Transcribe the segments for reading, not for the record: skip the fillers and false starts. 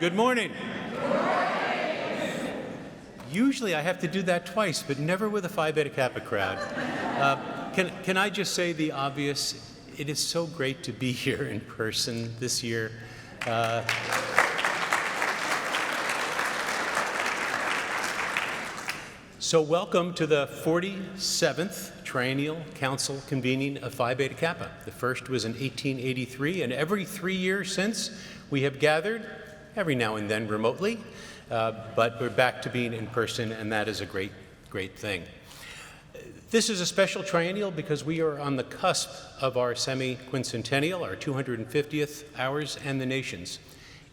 Good morning. Usually I have to do that twice, but never with a Phi Beta Kappa crowd. Can I just say the obvious? It is so great to be here in person this year. So welcome to the 47th Triennial Council convening of Phi Beta Kappa. The first was in 1883, and every 3 years since we have gathered, every now and then remotely, but we're back to being in person, and that is a great, great thing. This is a special triennial because we are on the cusp of our semi-quincentennial, our 250th Ours and the Nation's.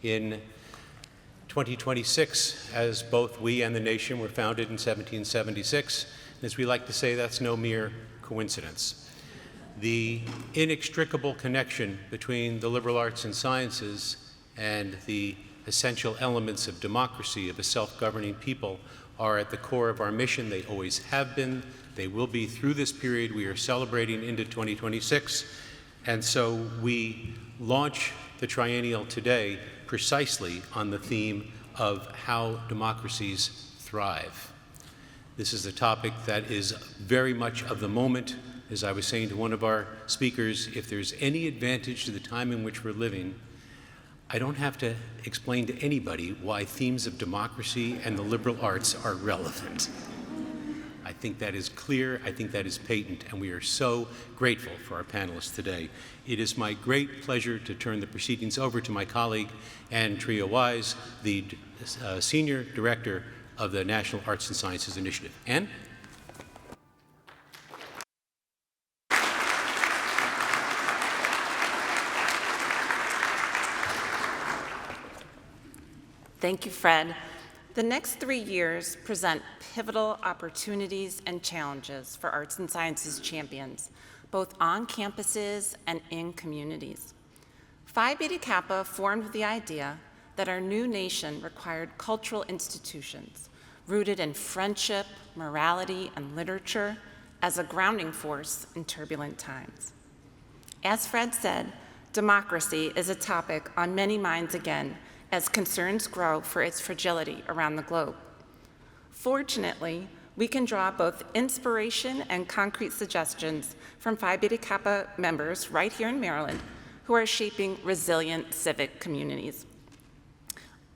In 2026, as both we and the nation were founded in 1776, and as we like to say, that's no mere coincidence. The inextricable connection between the liberal arts and sciences and the essential elements of democracy, of a self-governing people, are at the core of our mission. They always have been. They will be through this period we are celebrating into 2026. And so we launch the triennial today precisely on the theme of how democracies thrive. This is a topic that is very much of the moment. As I was saying to one of our speakers, if there's any advantage to the time in which we're living, I don't have to explain to anybody why themes of democracy and the liberal arts are relevant. I think that is clear, I think that is patent, and we are so grateful for our panelists today. It is my great pleasure to turn the proceedings over to my colleague, Ann Trio Wise, the Senior Director of the National Arts and Sciences Initiative. Ann? Thank you, Fred. The next 3 years present pivotal opportunities and challenges for arts and sciences champions, both on campuses and in communities. Phi Beta Kappa formed with the idea that our new nation required cultural institutions rooted in friendship, morality, and literature as a grounding force in turbulent times. As Fred said, democracy is a topic on many minds again as concerns grow for its fragility around the globe. Fortunately, we can draw both inspiration and concrete suggestions from Phi Beta Kappa members right here in Maryland who are shaping resilient civic communities.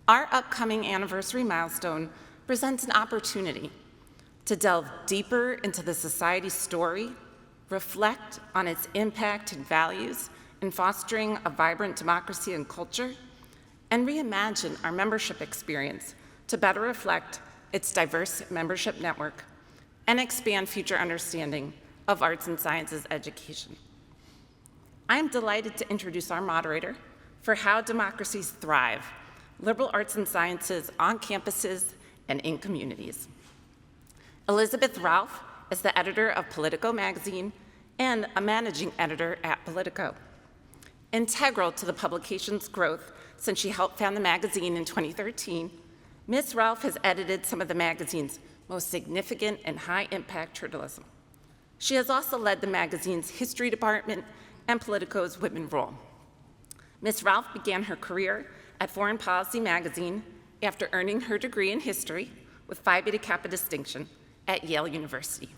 Our upcoming anniversary milestone presents an opportunity to delve deeper into the society's story, reflect on its impact and values in fostering a vibrant democracy and culture, and reimagine our membership experience to better reflect its diverse membership network and expand future understanding of arts and sciences education. I am delighted to introduce our moderator for How Democracies Thrive, liberal arts and sciences on campuses and in communities. Elizabeth Ralph is the editor of Politico magazine and a managing editor at Politico. Integral to the publication's growth since she helped found the magazine in 2013, Ms. Ralph has edited some of the magazine's most significant and high-impact journalism. She has also led the magazine's history department and Politico's women role. Ms. Ralph began her career at Foreign Policy magazine after earning her degree in history with Phi Beta Kappa distinction at Yale University.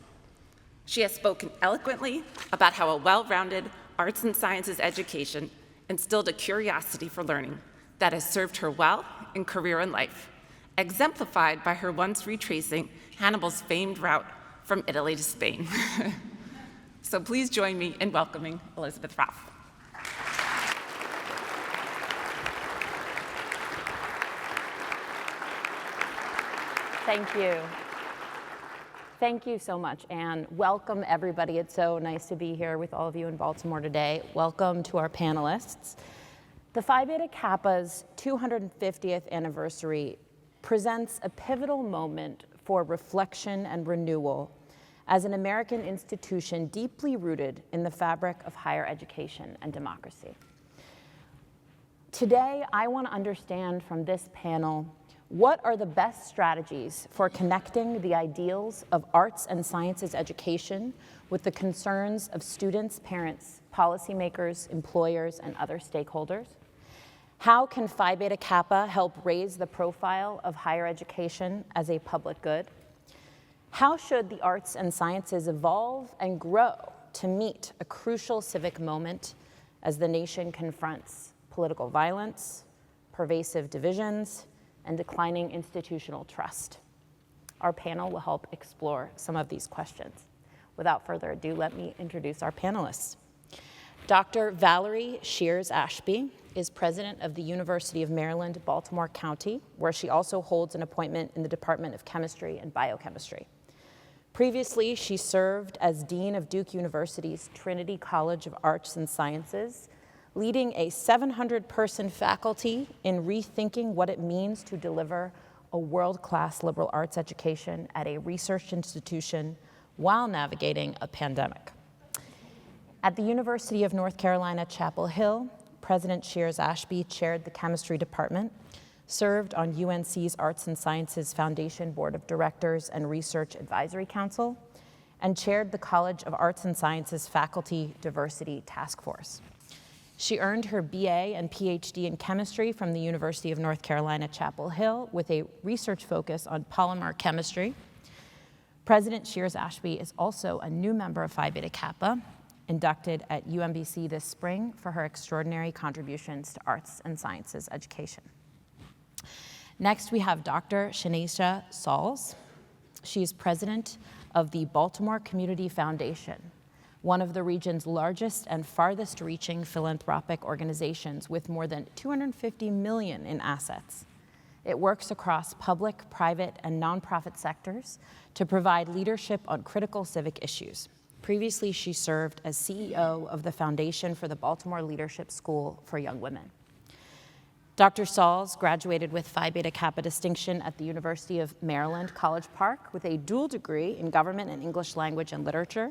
She has spoken eloquently about how a well-rounded arts and sciences education instilled a curiosity for learning that has served her well in career and life, exemplified by her once retracing Hannibal's famed route from Italy to Spain. So please join me in welcoming Elizabeth Ralph. Thank you. Thank you so much, Anne. Welcome, everybody. It's so nice to be here with all of you in Baltimore today. Welcome to our panelists. The Phi Beta Kappa's 250th anniversary presents a pivotal moment for reflection and renewal as an American institution deeply rooted in the fabric of higher education and democracy. Today, I want to understand from this panel what are the best strategies for connecting the ideals of arts and sciences education with the concerns of students, parents, policymakers, employers, and other stakeholders? How can Phi Beta Kappa help raise the profile of higher education as a public good? How should the arts and sciences evolve and grow to meet a crucial civic moment as the nation confronts political violence, pervasive divisions, and declining institutional trust? Our panel will help explore some of these questions. Without further ado, let me introduce our panelists. Dr. Valerie Shears Ashby is president of the University of Maryland, Baltimore County, where she also holds an appointment in the Department of Chemistry and Biochemistry. Previously, she served as Dean of Duke University's Trinity College of Arts and Sciences, leading a 700-person faculty in rethinking what it means to deliver a world-class liberal arts education at a research institution while navigating a pandemic. At the University of North Carolina, Chapel Hill, President Shears Ashby chaired the chemistry department, served on UNC's Arts and Sciences Foundation Board of Directors and Research Advisory Council, and chaired the College of Arts and Sciences Faculty Diversity Task Force. She earned her BA and PhD in chemistry from the University of North Carolina, Chapel Hill, with a research focus on polymer chemistry. President Shears Ashby is also a new member of Phi Beta Kappa, inducted at UMBC this spring for her extraordinary contributions to arts and sciences education. Next, we have Dr. Shanesha Sauls. She is president of the Baltimore Community Foundation, one of the region's largest and farthest reaching philanthropic organizations with more than $250 million in assets. It works across public, private, and nonprofit sectors to provide leadership on critical civic issues. Previously, she served as CEO of the Foundation for the Baltimore Leadership School for Young Women. Dr. Sauls graduated with Phi Beta Kappa distinction at the University of Maryland, College Park, with a dual degree in government and English language and literature.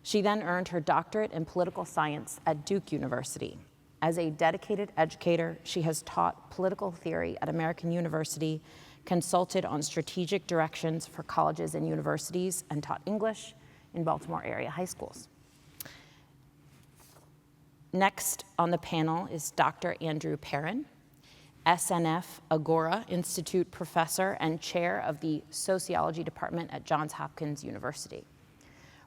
She then earned her doctorate in political science at Duke University. As a dedicated educator, she has taught political theory at American University, consulted on strategic directions for colleges and universities, and taught English in Baltimore area high schools. Next on the panel is Dr. Andrew Perrin, SNF Agora Institute professor and chair of the sociology department at Johns Hopkins University.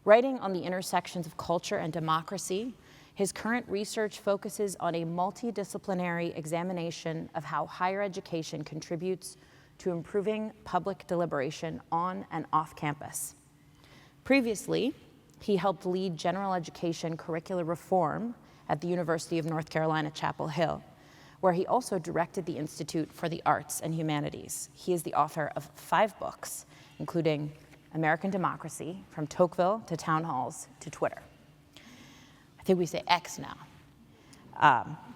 Writing on the intersections of culture and democracy, his current research focuses on a multidisciplinary examination of how higher education contributes to improving public deliberation on and off campus. Previously, he helped lead general education curricular reform at the University of North Carolina, Chapel Hill, where he also directed the Institute for the Arts and Humanities. He is the author of 5 books, including American Democracy, From Tocqueville to Town Halls to Twitter. I think we say X now.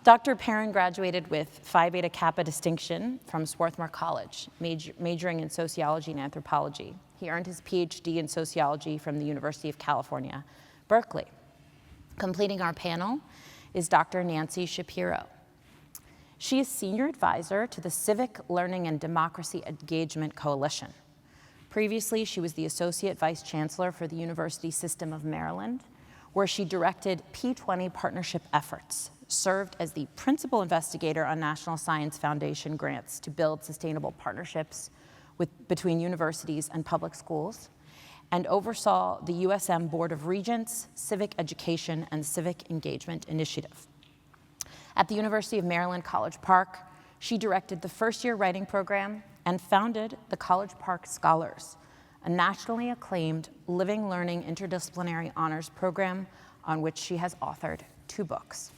Dr. Perrin graduated with Phi Beta Kappa distinction from Swarthmore College, majoring in sociology and anthropology. He earned his PhD in sociology from the University of California, Berkeley. Completing our panel is Dr. Nancy Shapiro. She is senior advisor to the Civic Learning and Democracy Engagement Coalition. Previously, she was the associate vice chancellor for the University System of Maryland, where she directed P20 partnership efforts, served as the principal investigator on National Science Foundation grants to build sustainable partnerships between universities and public schools, and oversaw the USM Board of Regents, Civic Education, and Civic Engagement Initiative. At the University of Maryland, College Park, she directed the first-year writing program and founded the College Park Scholars, a nationally acclaimed living learning interdisciplinary honors program on which she has authored 2 books.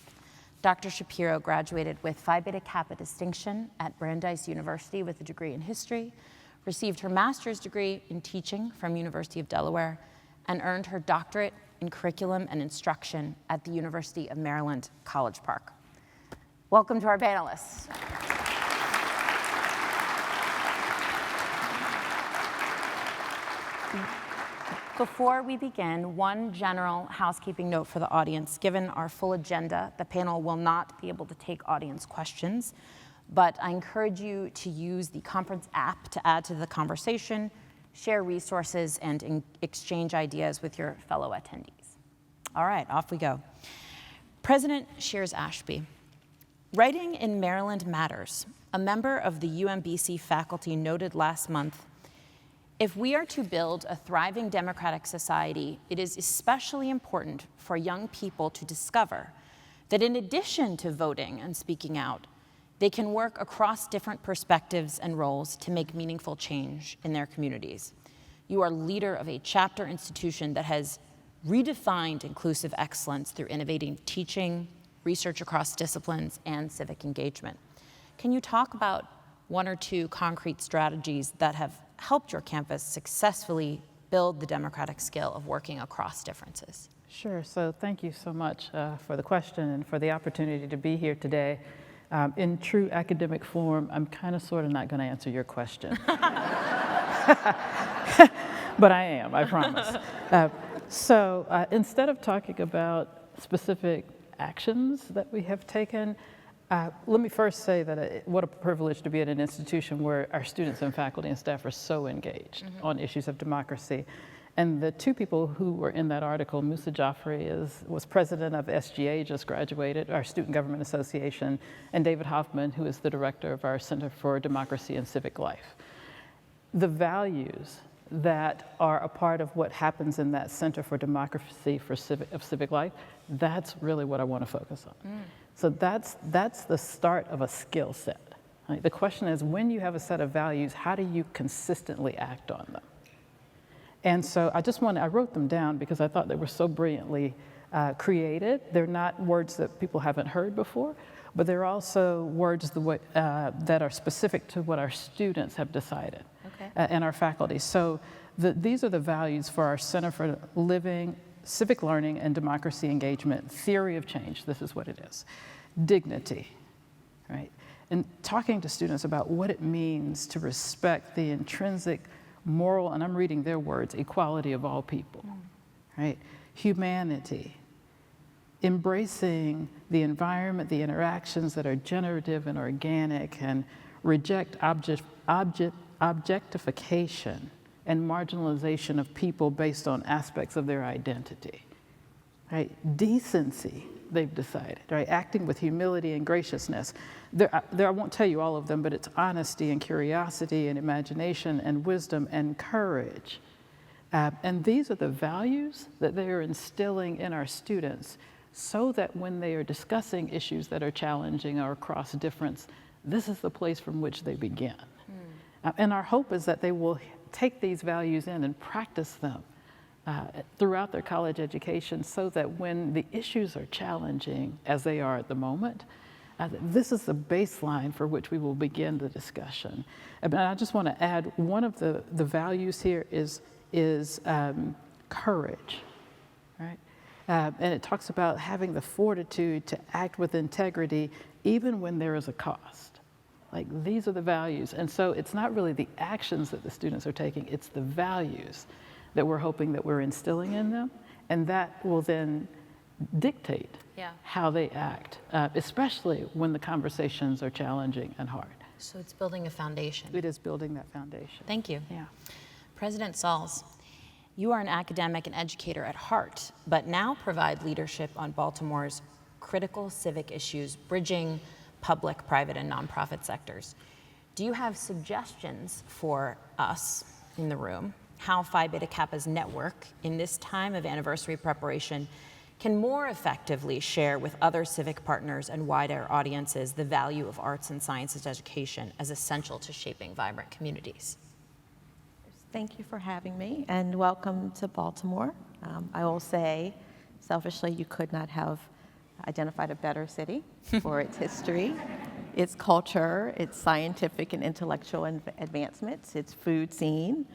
Dr. Shapiro graduated with Phi Beta Kappa distinction at Brandeis University with a degree in history, received her master's degree in teaching from University of Delaware, and earned her doctorate in curriculum and instruction at the University of Maryland, College Park. Welcome to our panelists. Before we begin, one general housekeeping note for the audience. Given our full agenda, the panel will not be able to take audience questions, but I encourage you to use the conference app to add to the conversation, share resources, and exchange ideas with your fellow attendees. All right, off we go. President Shears Ashby, Writing in Maryland Matters, a member of the UMBC faculty noted last month, if we are to build a thriving democratic society, it is especially important for young people to discover that in addition to voting and speaking out, they can work across different perspectives and roles to make meaningful change in their communities. You are leader of a chapter institution that has redefined inclusive excellence through innovating teaching, research across disciplines, and civic engagement. Can you talk about one or two concrete strategies that have helped your campus successfully build the democratic skill of working across differences? Sure. So thank you so much for the question and for the opportunity to be here today. In true academic form, I'm kind of sort of not going to answer your question. But I am, I promise. So instead of talking about specific actions that we have taken, let me first say that what a privilege to be at an institution where our students and faculty and staff are so engaged on issues of democracy. And the two people who were in that article, Musa Jaffrey was president of SGA, just graduated, our Student Government Association, and David Hoffman, who is the director of our Center for Democracy and Civic Life. The values that are a part of what happens in that Center for Democracy of Civic Life, that's really what I want to focus on. So that's the start of a skill set. Right? The question is, when you have a set of values, how do you consistently act on them? And so I wrote them down because I thought they were so brilliantly created. They're not words that people haven't heard before, but they're also words that are specific to what our students have decided and our faculty. So these are the values for our Center for Living, Civic Learning, and Democracy Engagement, Theory of Change. This is what it is. Dignity, right? And talking to students about what it means to respect the intrinsic moral, and I'm reading their words, equality of all people, right? Humanity, embracing the environment, the interactions that are generative and organic, and reject objectification and marginalization of people based on aspects of their identity, right? Decency, they've decided, right? Acting with humility and graciousness. I won't tell you all of them, but it's honesty and curiosity and imagination and wisdom and courage. And these are the values that they are instilling in our students so that when they are discussing issues that are challenging or across difference, this is the place from which they begin. And our hope is that they will take these values in and practice them throughout their college education so that when the issues are challenging, as they are at the moment, this is the baseline for which we will begin the discussion. And I just want to add, one of the values here is courage, right? And it talks about having the fortitude to act with integrity even when there is a cost. Like, these are the values. And so it's not really the actions that the students are taking, it's the values that we're hoping that we're instilling in them, and that will then dictate how they act, especially when the conversations are challenging and hard. So it's building a foundation. It is building that foundation. Thank you. Yeah. President Sauls, you are an academic and educator at heart, but now provide leadership on Baltimore's critical civic issues, bridging public, private, and nonprofit sectors. Do you have suggestions for us in the room how Phi Beta Kappa's network in this time of anniversary preparation can more effectively share with other civic partners and wider audiences the value of arts and sciences education as essential to shaping vibrant communities? Thank you for having me, and welcome to Baltimore. I will say, selfishly, you could not have identified a better city for its history, its culture, its scientific and intellectual advancements, its food scene.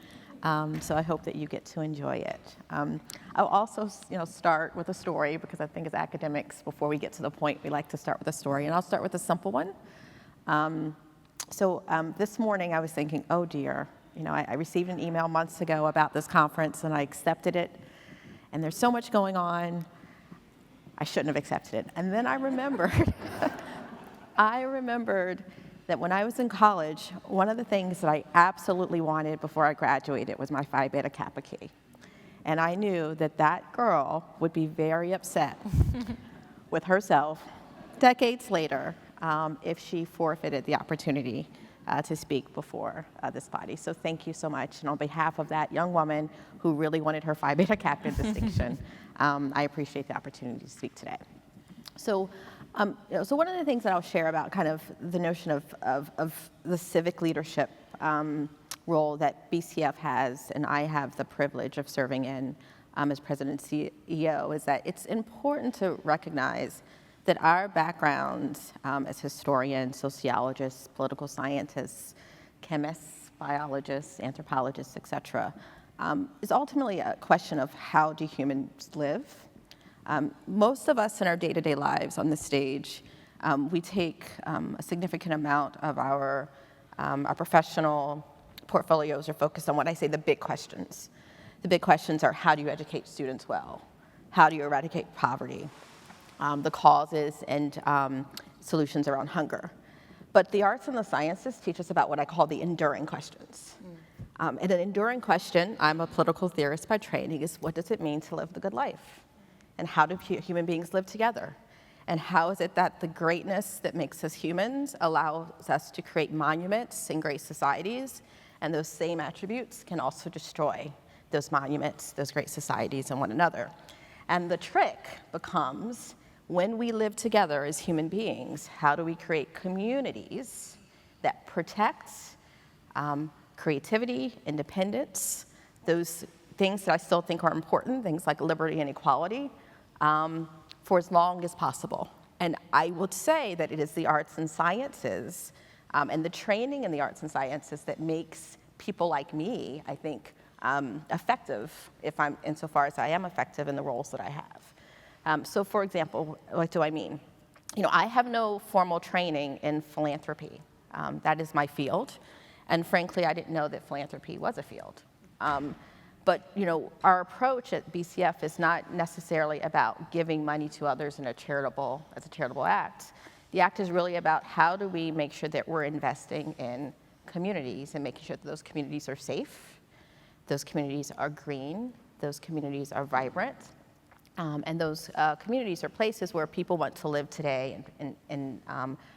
So I hope that you get to enjoy it. I'll also, start with a story, because I think as academics, before we get to the point, we like to start with a story. And I'll start with a simple one. This morning I was thinking, oh dear, I received an email months ago about this conference, and I accepted it. And there's so much going on, I shouldn't have accepted it. And then I remembered, that when I was in college, one of the things that I absolutely wanted before I graduated was my Phi Beta Kappa key. And I knew that that girl would be very upset with herself decades later if she forfeited the opportunity to speak before this body. So thank you so much. And on behalf of that young woman who really wanted her Phi Beta Kappa distinction, I appreciate the opportunity to speak today. So, so one of the things that I'll share about kind of the notion of the civic leadership role that BCF has, and I have the privilege of serving in as president and CEO, is that it's important to recognize that our backgrounds as historians, sociologists, political scientists, chemists, biologists, anthropologists, et cetera, is ultimately a question of how do humans live. Most of us in our day-to-day lives on the stage, we take a significant amount of our professional portfolios are focused on what I say the big questions. The big questions are, how do you educate students well? How do you eradicate poverty? The causes and solutions around hunger. But the arts and the sciences teach us about what I call the enduring questions. And an enduring question, I'm a political theorist by training, is what does it mean to live the good life? And how do human beings live together? And how is it that the greatness that makes us humans allows us to create monuments in great societies, and those same attributes can also destroy those monuments, those great societies, and one another? And the trick becomes, when we live together as human beings, how do we create communities that protect creativity, independence, those things that I still think are important, things like liberty and equality, for as long as possible. And I would say that it is the arts and sciences and the training in the arts and sciences that makes people like me, I think, effective, insofar as I am effective in the roles that I have. So for example, what do I mean? I have no formal training in philanthropy. That is my field. And frankly, I didn't know that philanthropy was a field. But our approach at BCF is not necessarily about giving money to others as a charitable act. The act is really about how do we make sure that we're investing in communities and making sure that those communities are safe, those communities are green, those communities are vibrant, and those communities are places where people want to live today and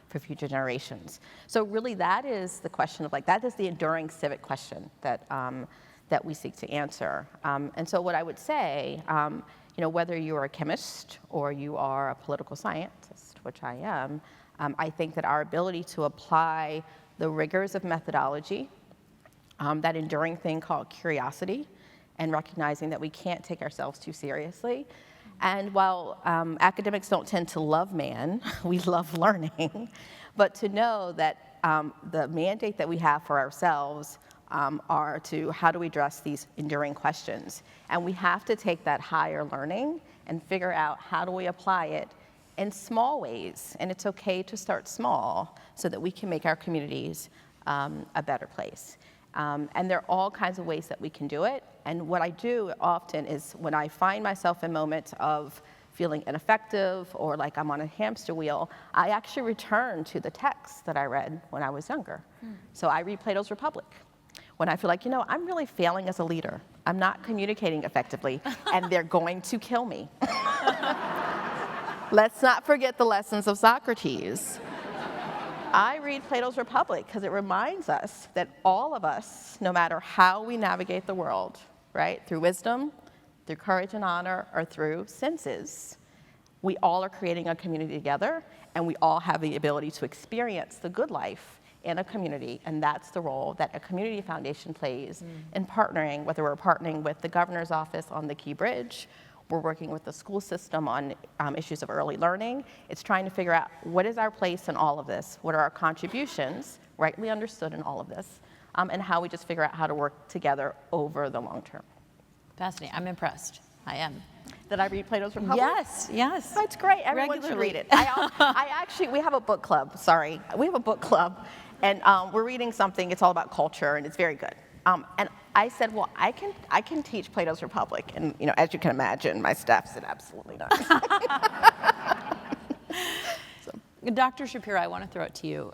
for future generations. So really that is the question of that is the enduring civic question that we seek to answer. And so what I would say, whether you are a chemist or you are a political scientist, which I am, I think that our ability to apply the rigors of methodology, that enduring thing called curiosity, and recognizing that we can't take ourselves too seriously. And while academics don't tend to love man, we love learning, but to know that the mandate that we have for ourselves are to how do we address these enduring questions. And we have to take that higher learning and figure out how do we apply it in small ways. And it's okay to start small so that we can make our communities a better place. And there are all kinds of ways that we can do it. And what I do often is when I find myself in moments of feeling ineffective or like I'm on a hamster wheel, I actually return to the texts that I read when I was younger. So I read Plato's Republic. When I feel like, I'm really failing as a leader. I'm not communicating effectively, and they're going to kill me. Let's not forget the lessons of Socrates. I read Plato's Republic because it reminds us that all of us, no matter how we navigate the world, right, through wisdom, through courage and honor, or through senses, we all are creating a community together, and we all have the ability to experience the good life in a community, and that's the role that a community foundation plays in partnering, whether we're partnering with the governor's office on the Key Bridge, we're working with the school system on issues of early learning. It's trying to figure out what is our place in all of this, what are our contributions, rightly understood in all of this, and how we just figure out how to work together over the long term. Fascinating. I'm impressed. I am. Did I read Plato's Republic? Yes, yes. That's great. Everyone should read it. I actually, we have a book club. Sorry. We have a book club. And we're reading something, it's all about culture, and it's very good. And I said, well, I can teach Plato's Republic. And as you can imagine, my staff said, absolutely not. Dr. Shapiro, I want to throw it to you.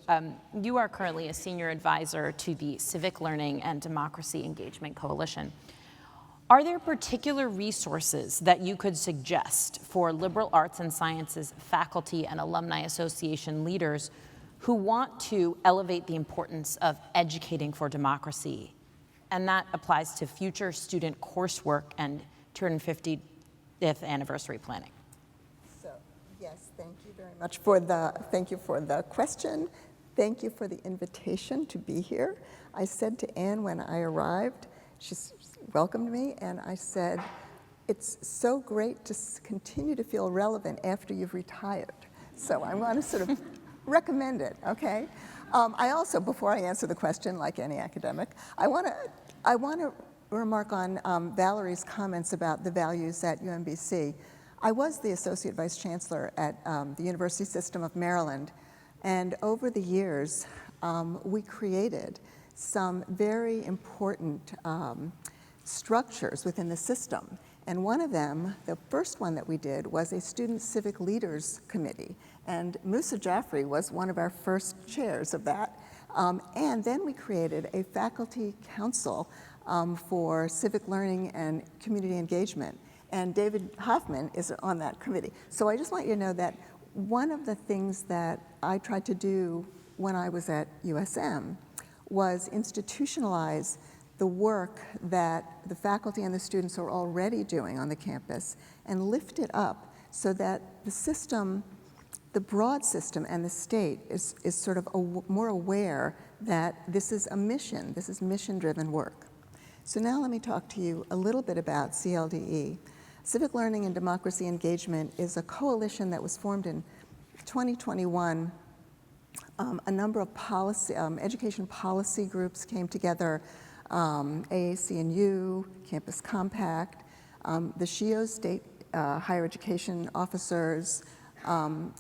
You are currently a senior advisor to the Civic Learning and Democracy Engagement Coalition. Are there particular resources that you could suggest for liberal arts and sciences faculty and alumni association leaders who want to elevate the importance of educating for democracy. And that applies to future student coursework and 250th anniversary planning. So, yes, thank you very much for thank you for the question. Thank you for the invitation to be here. I said to Anne when I arrived, she welcomed me, and I said, it's so great to continue to feel relevant after you've retired. So I want to sort of recommend it, okay? I also, before I answer the question, like any academic, I want to remark on Valerie's comments about the values at UMBC. I was the Associate Vice Chancellor at the University System of Maryland, and over the years, we created some very important structures within the system. And one of them, the first one that we did, was a Student Civic Leaders Committee. And Musa Jaffrey was one of our first chairs of that. And then we created a faculty council for civic learning and community engagement. And David Hoffman is on that committee. So I just want you to know that one of the things that I tried to do when I was at USM was institutionalize the work that the faculty and the students are already doing on the campus and lift it up so that the system, the broad system and the state is sort of more aware that this is a mission, this is mission-driven work. So now let me talk to you a little bit about CLDE. Civic Learning and Democracy Engagement is a coalition that was formed in 2021. A number of policy, education policy groups came together, AAC&U, Campus Compact, the SHIO State Higher Education Officers,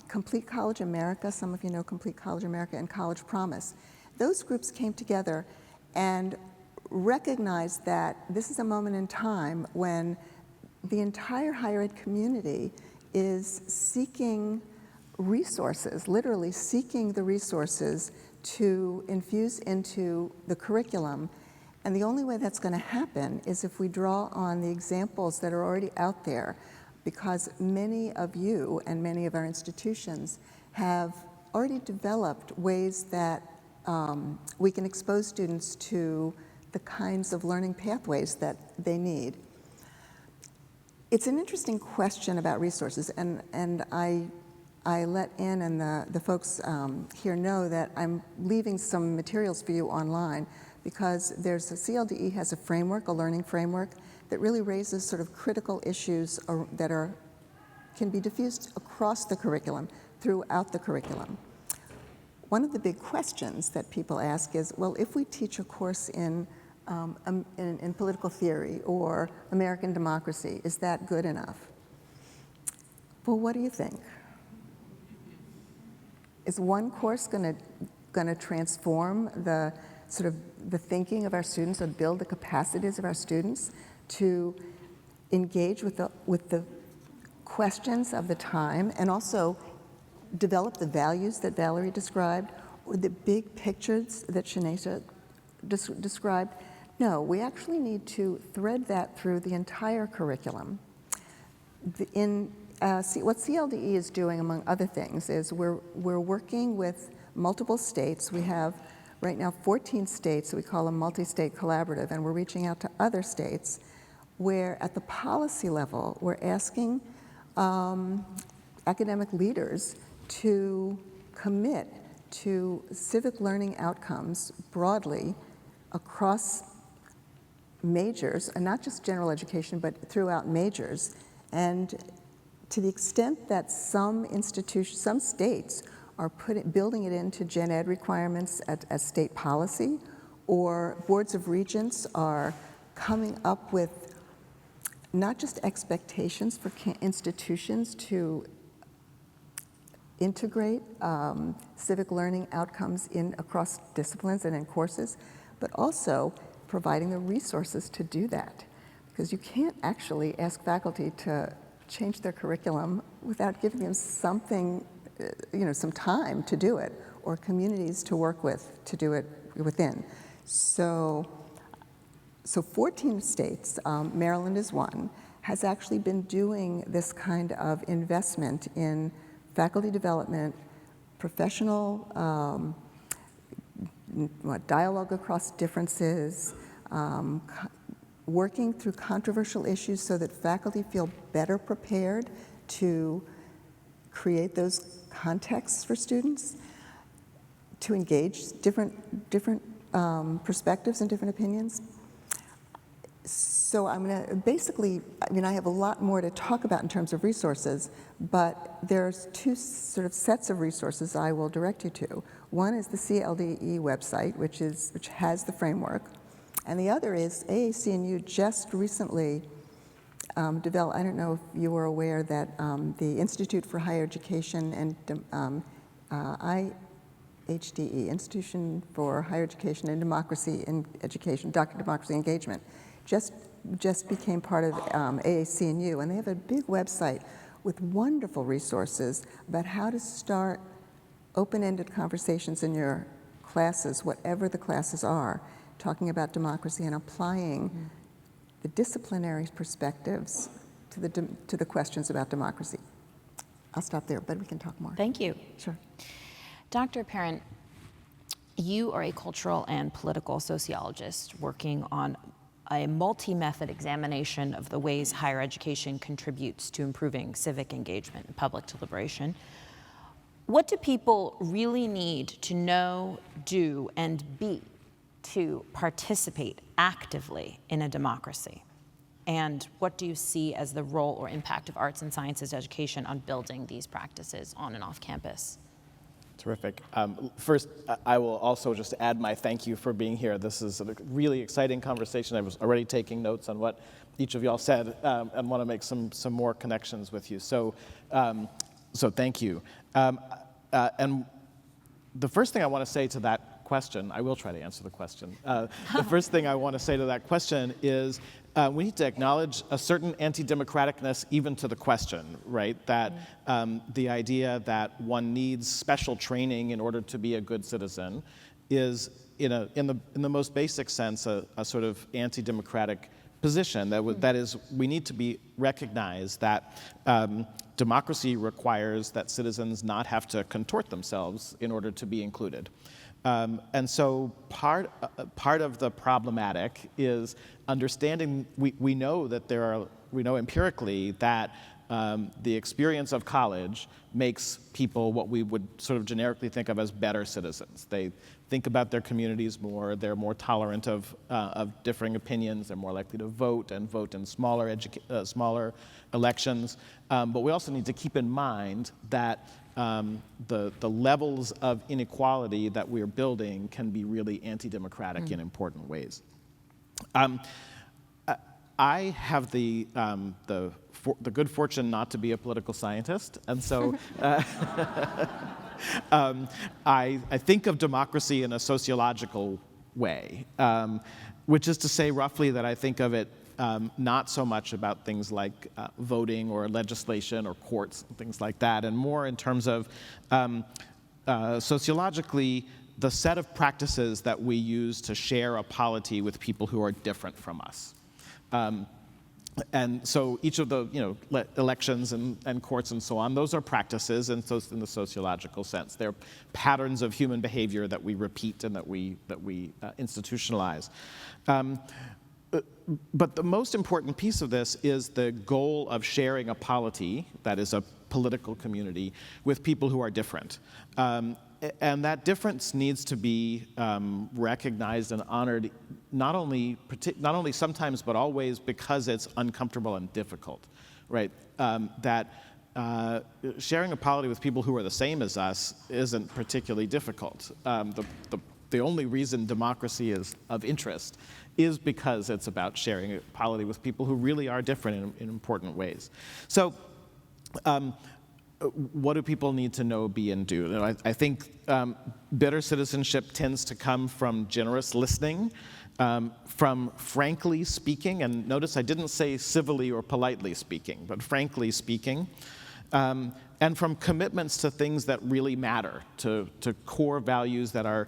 Complete College America, some of you know Complete College America, and College Promise. Those groups came together and recognized that this is a moment in time when the entire higher ed community is seeking resources, literally seeking the resources to infuse into the curriculum. And the only way that's going to happen is if we draw on the examples that are already out there, because many of you and many of our institutions have already developed ways that we can expose students to the kinds of learning pathways that they need. It's an interesting question about resources, and I let Ann and the folks here know that I'm leaving some materials for you online, because there's a CLDE has a framework, a learning framework, that really raises sort of critical issues that can be diffused across the curriculum, throughout the curriculum. One of the big questions that people ask is, well, if we teach a course in political theory or American democracy, is that good enough? Well, what do you think? Is one course going to transform the sort of the thinking of our students or build the capacities of our students to engage with the questions of the time and also develop the values that Valerie described or the big pictures that Shanesha described? No, we actually need to thread that through the entire curriculum. What CLDE is doing, among other things, is we're working with multiple states. We have right now 14 states that we call a multi-state collaborative, and we're reaching out to other states where at the policy level we're asking academic leaders to commit to civic learning outcomes broadly across majors, and not just general education, but throughout majors. And to the extent that some institutions, some states are building it into gen ed requirements as state policy, or boards of regents are coming up with not just expectations for institutions to integrate civic learning outcomes across disciplines and in courses, but also providing the resources to do that. Because you can't actually ask faculty to change their curriculum without giving them something, some time to do it, or communities to work with to do it within. So 14 states, Maryland is one, has actually been doing this kind of investment in faculty development, professional dialogue across differences, working through controversial issues so that faculty feel better prepared to create those contexts for students, to engage different perspectives and different opinions. So I'm going to basically, I have a lot more to talk about in terms of resources, but there's two sort of sets of resources I will direct you to. One is the CLDE website, which has the framework, and the other is AAC&U just recently developed. I don't know if you were aware that the Institute for Higher Education and IHDE, Institution for Higher Education and Democracy in Education, Dr. Democracy Engagement, just became part of AAC&U, and they have a big website with wonderful resources about how to start open-ended conversations in your classes, whatever the classes are, talking about democracy and applying the disciplinary perspectives to the questions about democracy. I'll stop there, but we can talk more. Thank you. Sure. Dr. Parent, you are a cultural and political sociologist working on a multi-method examination of the ways higher education contributes to improving civic engagement and public deliberation. What do people really need to know, do, and be to participate actively in a democracy? And what do you see as the role or impact of arts and sciences education on building these practices on and off campus? Terrific. First, I will also just add my thank you for being here. This is a really exciting conversation. I was already taking notes on what each of y'all said and want to make some more connections with you. So thank you. And the first thing I want to say to that question, I will try to answer the question. The first thing I want to say to that question is we need to acknowledge a certain anti-democraticness even to the question, right? That the idea that one needs special training in order to be a good citizen is, in the most basic sense, a sort of anti-democratic position. That is, we need to be recognized that democracy requires that citizens not have to contort themselves in order to be included. And so part of the problematic is understanding, we know empirically that the experience of college makes people what we would sort of generically think of as better citizens. They think about their communities more, they're more tolerant of differing opinions, they're more likely to vote and vote in smaller elections. But we also need to keep in mind that the levels of inequality that we're building can be really anti-democratic in important ways. I have the good fortune not to be a political scientist, and so I think of democracy in a sociological way, which is to say roughly that I think of it not so much about things like voting or legislation or courts and things like that, and more in terms of sociologically the set of practices that we use to share a polity with people who are different from us. And so each of the elections and courts and so on, those are practices in the sociological sense. They're patterns of human behavior that we repeat and that we institutionalize. But the most important piece of this is the goal of sharing a polity, that is a political community, with people who are different. And that difference needs to be recognized and honored, not only sometimes, but always, because it's uncomfortable and difficult, right? That sharing a polity with people who are the same as us isn't particularly difficult. The only reason democracy is of interest is because it's about sharing a polity with people who really are different in important ways. So what do people need to know, be, and do? I think better citizenship tends to come from generous listening, from frankly speaking, and notice I didn't say civilly or politely speaking, but frankly speaking, and from commitments to things that really matter, to core values that are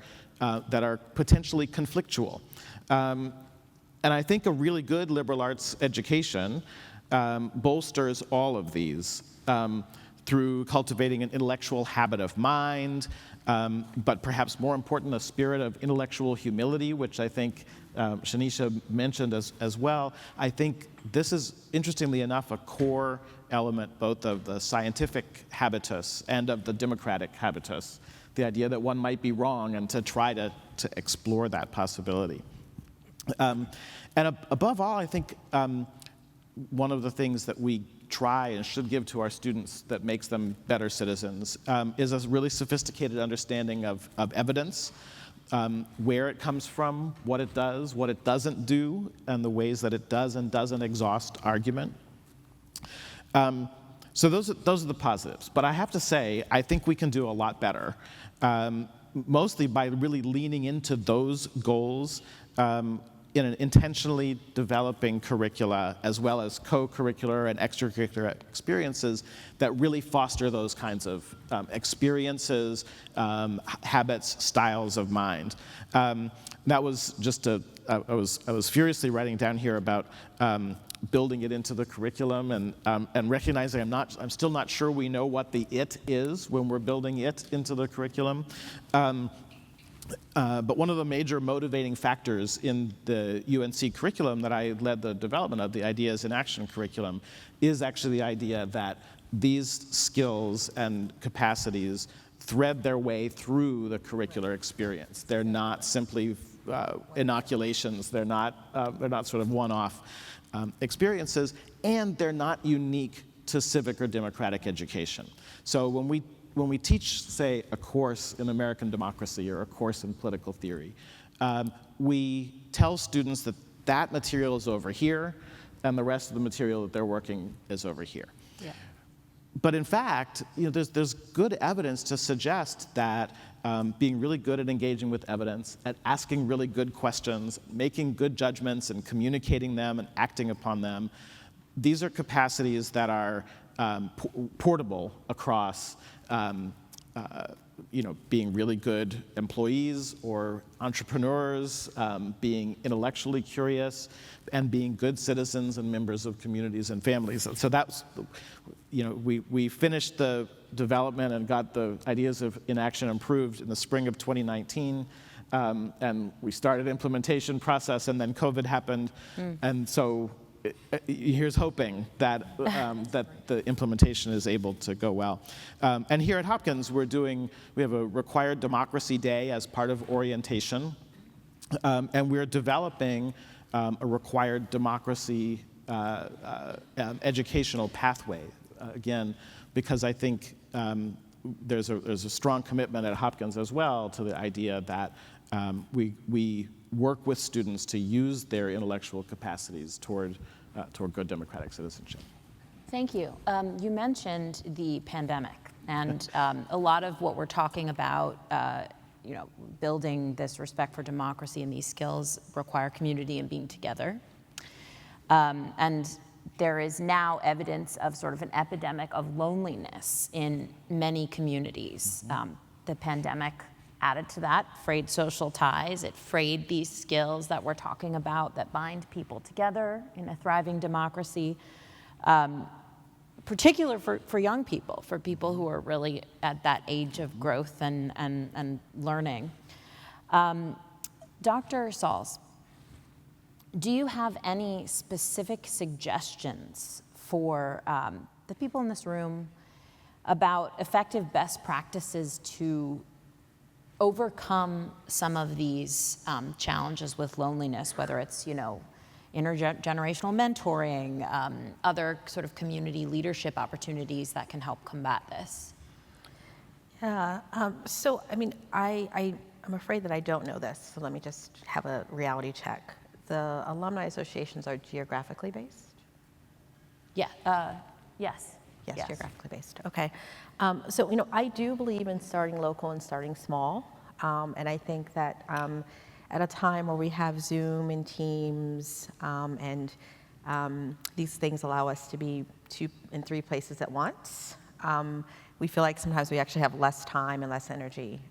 potentially conflictual. And I think a really good liberal arts education bolsters all of these. through cultivating an intellectual habit of mind, but perhaps more important, a spirit of intellectual humility, which I think Shanisha mentioned as well. I think this is, interestingly enough, a core element both of the scientific habitus and of the democratic habitus, the idea that one might be wrong and to try to explore that possibility. And above all, I think one of the things that we try and should give to our students that makes them better citizens is a really sophisticated understanding of evidence, where it comes from, what it does, what it doesn't do, and the ways that it does and doesn't exhaust argument. So those are the positives. But I have to say, I think we can do a lot better, mostly by really leaning into those goals in an intentionally developing curricula, as well as co-curricular and extracurricular experiences that really foster those kinds of experiences, habits, styles of mind. That was just I was furiously writing down here about building it into the curriculum and recognizing I'm still not sure we know what the it is when we're building it into the curriculum. But one of the major motivating factors in the UNC curriculum that I led the development of, the Ideas in Action curriculum, is actually the idea that these skills and capacities thread their way through the curricular experience. They're not simply inoculations. They're not sort of one-off experiences, and they're not unique to civic or democratic education. So when we teach, say, a course in American democracy or a course in political theory, we tell students that that material is over here and the rest of the material that they're working is over here. Yeah. But in fact, there's good evidence to suggest that being really good at engaging with evidence, at asking really good questions, making good judgments and communicating them and acting upon them, these are capacities that are portable across being really good employees or entrepreneurs, being intellectually curious, and being good citizens and members of communities and families. So that's, we finished the development and got the Ideas in Action approved in the spring of 2019. And we started implementation process, and then COVID happened. And so here's hoping that that the implementation is able to go well. And here at Hopkins, we have a required democracy day as part of orientation, and we're developing a required democracy educational pathway. Again, because I think there's a strong commitment at Hopkins as well to the idea that we work with students to use their intellectual capacities toward good democratic citizenship. Thank you. You mentioned the pandemic, and a lot of what we're talking about, building this respect for democracy and these skills require community and being together. And there is now evidence of sort of an epidemic of loneliness in many communities. The pandemic added to that, frayed social ties. It frayed these skills that we're talking about that bind people together in a thriving democracy, particular for young people, for people who are really at that age of growth and learning. Dr. Sauls, do you have any specific suggestions for the people in this room about effective best practices to overcome some of these challenges with loneliness, whether it's, intergenerational mentoring, other sort of community leadership opportunities that can help combat this? Yeah, I'm afraid that I don't know this, so let me just have a reality check. The alumni associations are geographically based? Yeah, yes. Yes, geographically based, okay. I do believe in starting local and starting small, and I think that at a time where we have Zoom and Teams, and these things allow us to be 2 and 3 places at once, we feel like sometimes we actually have less time and less energy.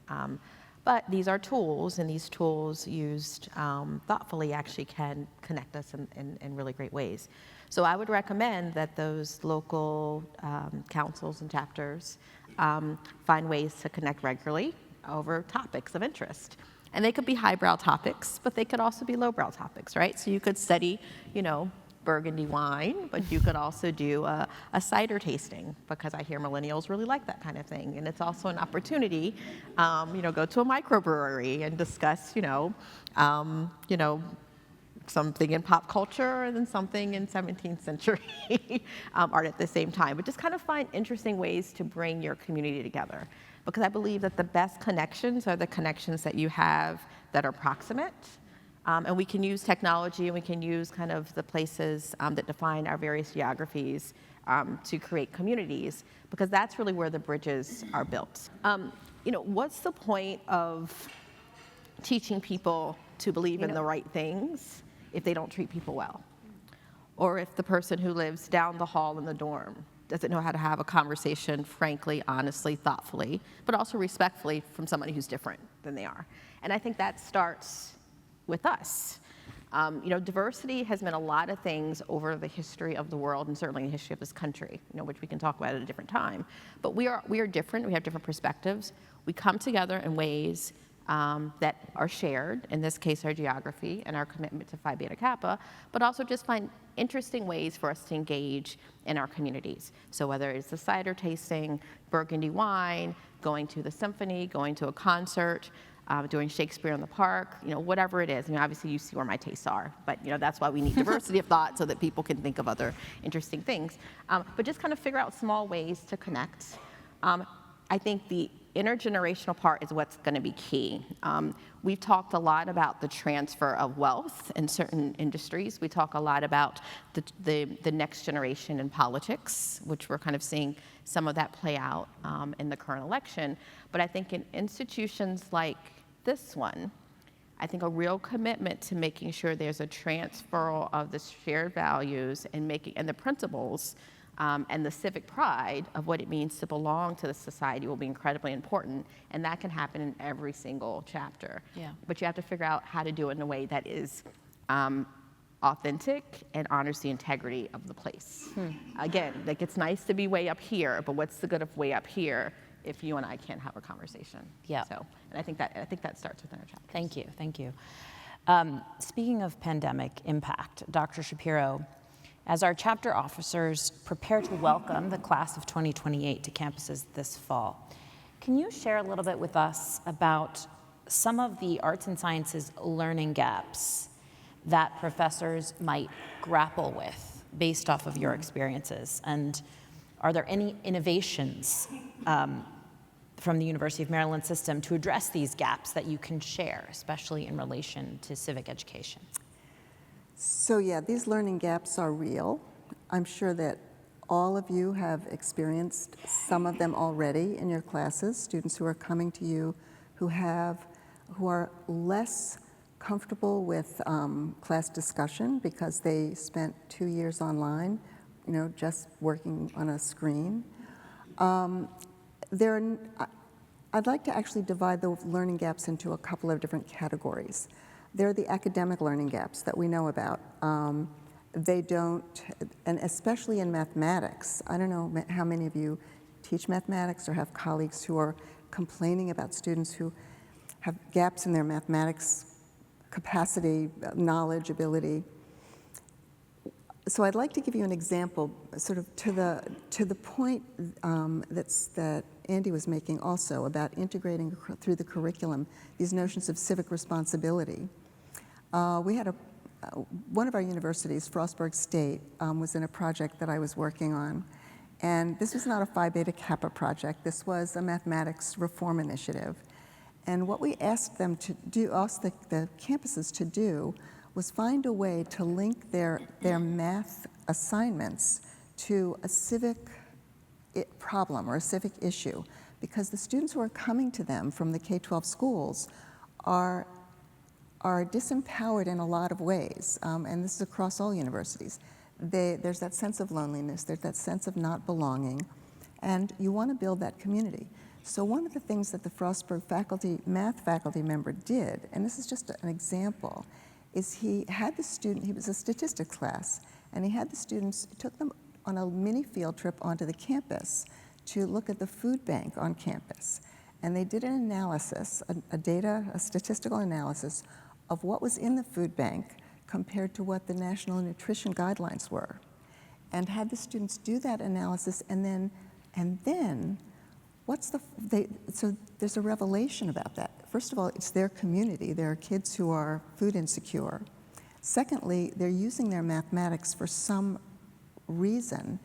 But these are tools, and these tools used thoughtfully actually can connect us in really great ways. So I would recommend that those local councils and chapters find ways to connect regularly over topics of interest. And they could be highbrow topics, but they could also be lowbrow topics, right? So you could study, Burgundy wine, but you could also do a cider tasting, because I hear millennials really like that kind of thing. And it's also an opportunity, go to a microbrewery and discuss, something in pop culture and then something in 17th century art at the same time. But just kind of find interesting ways to bring your community together. Because I believe that the best connections are the connections that you have that are proximate. And we can use technology, and we can use kind of the places that define our various geographies to create communities, because that's really where the bridges are built. What's the point of teaching people to believe in the right things if they don't treat people well? Or if the person who lives down the hall in the dorm doesn't know how to have a conversation, frankly, honestly, thoughtfully, but also respectfully from somebody who's different than they are. And I think that starts with us. Diversity has meant a lot of things over the history of the world, and certainly the history of this country, which we can talk about at a different time. But we are different. We have different perspectives. We come together in ways that are shared, in this case our geography and our commitment to Phi Beta Kappa, but also just find interesting ways for us to engage in our communities. So whether it's the cider tasting, Burgundy wine, going to the symphony, going to a concert, doing Shakespeare in the Park, whatever it is. Obviously you see where my tastes are, but that's why we need diversity of thought, so that people can think of other interesting things. But just kind of figure out small ways to connect. I think the intergenerational part is what's going to be key. We've talked a lot about the transfer of wealth in certain industries. We talk a lot about the next generation in politics, which we're kind of seeing some of that play out in the current election. But I think in institutions like this one, I think a real commitment to making sure there's a transfer of the shared values and the principles and the civic pride of what it means to belong to the society will be incredibly important, and that can happen in every single chapter. Yeah. But you have to figure out how to do it in a way that is authentic and honors the integrity of the place. Again, it's nice to be way up here, but what's the good of way up here if you and I can't have a conversation? Yeah. And I think that starts within our chapters. Thank you. Speaking of pandemic impact, Dr. Shapiro, as our chapter officers prepare to welcome the class of 2028 to campuses this fall, can you share a little bit with us about some of the arts and sciences learning gaps that professors might grapple with based off of your experiences? And are there any innovations from the University of Maryland system to address these gaps that you can share, especially in relation to civic education? So yeah, these learning gaps are real. I'm sure that all of you have experienced some of them already in your classes, students who are coming to you who are less comfortable with class discussion because they spent 2 years online, just working on a screen. I'd like to actually divide the learning gaps into a couple of different categories. There are the academic learning gaps that we know about. They don't, and especially in mathematics, I don't know how many of you teach mathematics or have colleagues who are complaining about students who have gaps in their mathematics capacity, knowledge, ability. So I'd like to give you an example, sort of to the point that Andy was making also about integrating through the curriculum these notions of civic responsibility. We had one of our universities, Frostburg State, was in a project that I was working on. And this was not a Phi Beta Kappa project. This was a mathematics reform initiative. And what we asked them to do, asked the campuses to do, was find a way to link their math assignments to a civic problem or a civic issue. Because the students who are coming to them from the K-12 schools are disempowered in a lot of ways, and this is across all universities. There's that sense of loneliness, there's that sense of not belonging, and you want to build that community. So one of the things that the Frostburg math faculty member did, and this is just an example, is he had the student, he was a statistics class, and he had the students, he took them on a mini field trip onto the campus to look at the food bank on campus. And they did an analysis, a statistical analysis of what was in the food bank compared to what the National Nutrition Guidelines were. And had the students do that analysis, and then so there's a revelation about that. First of all, it's their community. There are kids who are food insecure. Secondly, they're using their mathematics for some reason,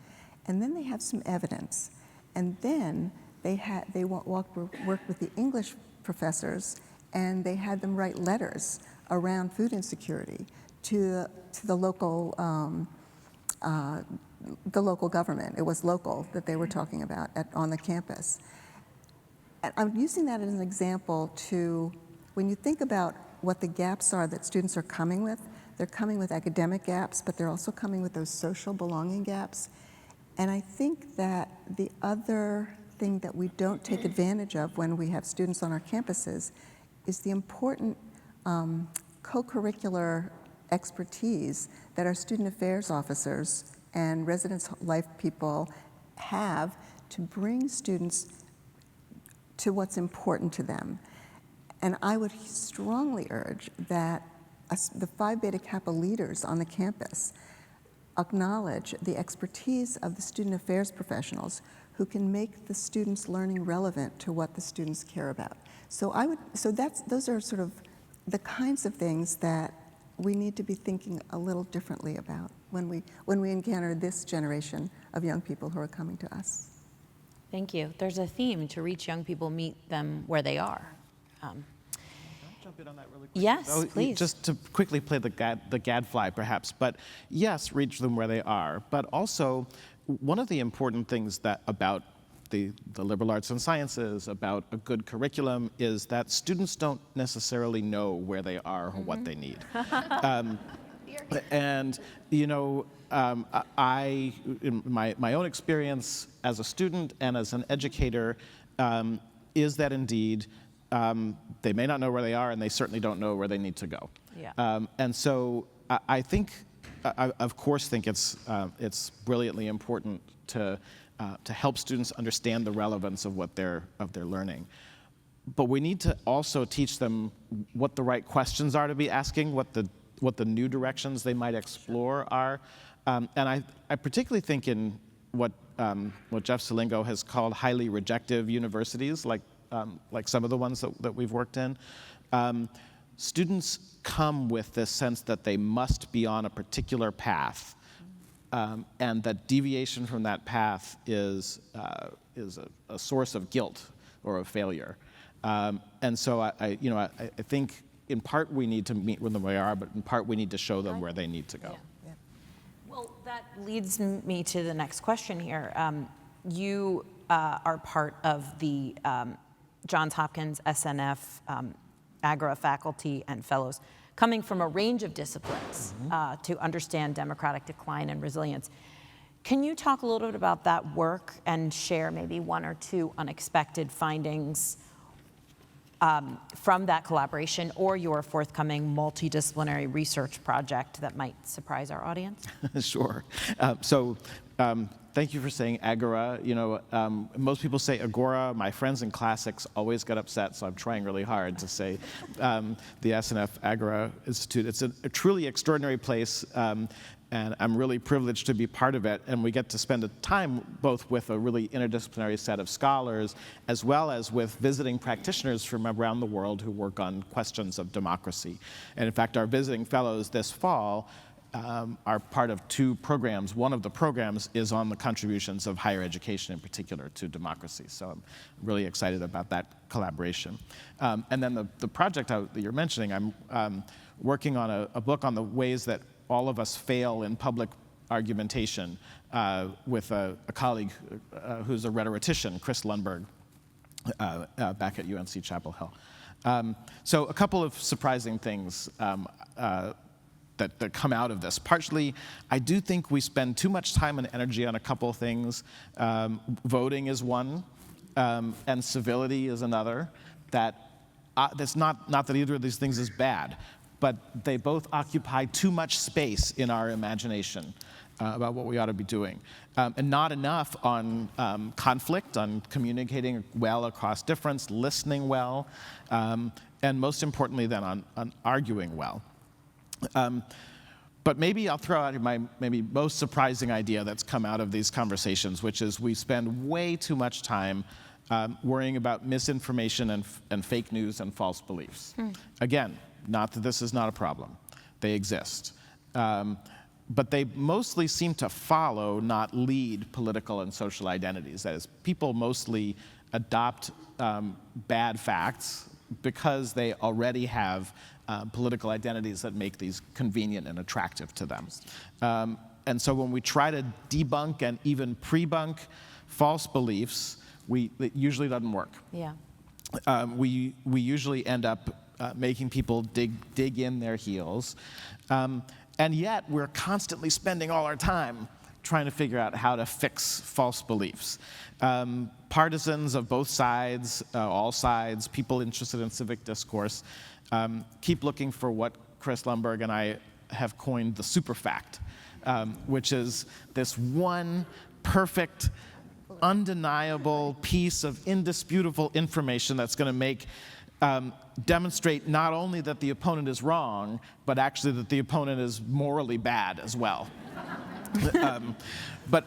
and then they have some evidence. And then they worked with the English professors, and they had them write letters around food insecurity to the local government. It was local that they were talking about on the campus. And I'm using that as an example to, when you think about what the gaps are that students are coming with, they're coming with academic gaps, but they're also coming with those social belonging gaps. And I think that the other thing that we don't take advantage of when we have students on our campuses is the important co-curricular expertise that our student affairs officers and residence life people have to bring students to what's important to them. And I would strongly urge that the Phi Beta Kappa leaders on the campus acknowledge the expertise of the student affairs professionals who can make the students' learning relevant to what the students care about. So those are sort of the kinds of things that we need to be thinking a little differently about when we encounter this generation of young people who are coming to us. Thank you. There's a theme to reach young people, meet them where they are. Jump in on that really quickly? Yes, please. Just to quickly play the gadfly, perhaps. But yes, reach them where they are. But also, one of the important things about the liberal arts and sciences, about a good curriculum, is that students don't necessarily know where they are or what they need. And in my own experience as a student and as an educator, is that indeed they may not know where they are, and they certainly don't know where they need to go. Yeah. And so I of course think it's brilliantly important to help students understand the relevance of what they're learning. But we need to also teach them what the right questions are to be asking, what the new directions they might explore are. And I particularly think in what Jeff Selingo has called highly rejective universities, like some of the ones that we've worked in. Students come with this sense that they must be on a particular path, and that deviation from that path is a source of guilt or of failure. And so I think in part we need to meet with them where they are, but in part we need to show them where they need to go. Yeah. Well, that leads me to the next question here. You are part of the Johns Hopkins SNF Agra faculty and fellows, coming from a range of disciplines to understand democratic decline and resilience. Can you talk a little bit about that work and share maybe one or two unexpected findings from that collaboration or your forthcoming multidisciplinary research project that might surprise our audience? Sure. Thank you for saying Agora. Most people say Agora. My friends in classics always get upset, so I'm trying really hard to say the SNF Agora Institute. It's a truly extraordinary place, and I'm really privileged to be part of it. And we get to spend a time both with a really interdisciplinary set of scholars, as well as with visiting practitioners from around the world who work on questions of democracy. And in fact, our visiting fellows this fall are part of two programs. One of the programs is on the contributions of higher education in particular to democracy. So I'm really excited about that collaboration. And then the project that you're mentioning, I'm working on a book on the ways that all of us fail in public argumentation with a colleague who's a rhetorician, Chris Lundberg, back at UNC Chapel Hill. So a couple of surprising things that come out of this. Partially, I do think we spend too much time and energy on a couple of things. Voting is one. and civility is another. That's not that either of these things is bad, but they both occupy too much space in our imagination about what we ought to be doing. And not enough on conflict, on communicating well across difference, listening well, and most importantly then on arguing well. But maybe I'll throw out my maybe most surprising idea that's come out of these conversations, which is we spend way too much time worrying about misinformation and fake news and false beliefs. Again, not that this is not a problem. They exist. But they mostly seem to follow, not lead, political and social identities. That is, people mostly adopt bad facts because they already have political identities that make these convenient and attractive to them. And so when we try to debunk and even pre-bunk false beliefs, it usually doesn't work. Yeah. We usually end up making people dig in their heels. And yet we're constantly spending all our time trying to figure out how to fix false beliefs. Partisans of both sides, all sides, people interested in civic discourse, keep looking for what Chris Lumberg and I have coined the super fact, which is this one perfect, undeniable piece of indisputable information that's going to demonstrate not only that the opponent is wrong, but actually that the opponent is morally bad as well. But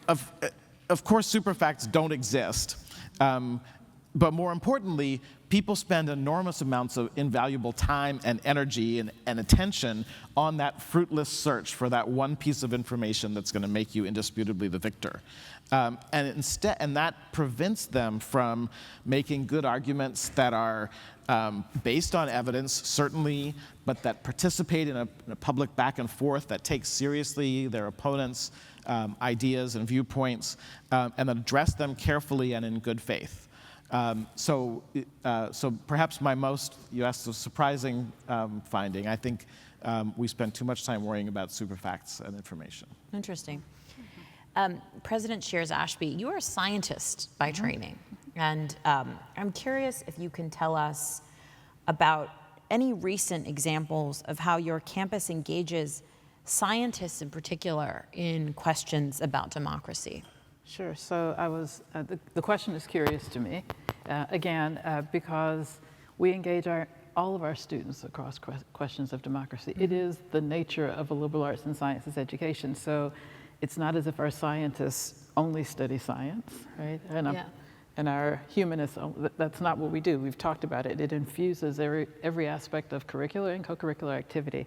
of course, super facts don't exist. But more importantly, people spend enormous amounts of invaluable time and energy and attention on that fruitless search for that one piece of information that's going to make you indisputably the victor. And that prevents them from making good arguments that are based on evidence, certainly, but that participate in a public back and forth, that take seriously their opponents' ideas and viewpoints, and address them carefully and in good faith. So perhaps you asked a surprising finding. I think we spend too much time worrying about super facts and information. Interesting. President Shears Ashby, you are a scientist by training, and I'm curious if you can tell us about any recent examples of how your campus engages scientists in particular in questions about democracy. Sure. So the question is curious to me, because we engage all of our students across questions of democracy. It is the nature of a liberal arts and sciences education. So it's not as if our scientists only study science, right? And our humanists, that's not what we do. We've talked about it. It infuses every aspect of curricular and co-curricular activity.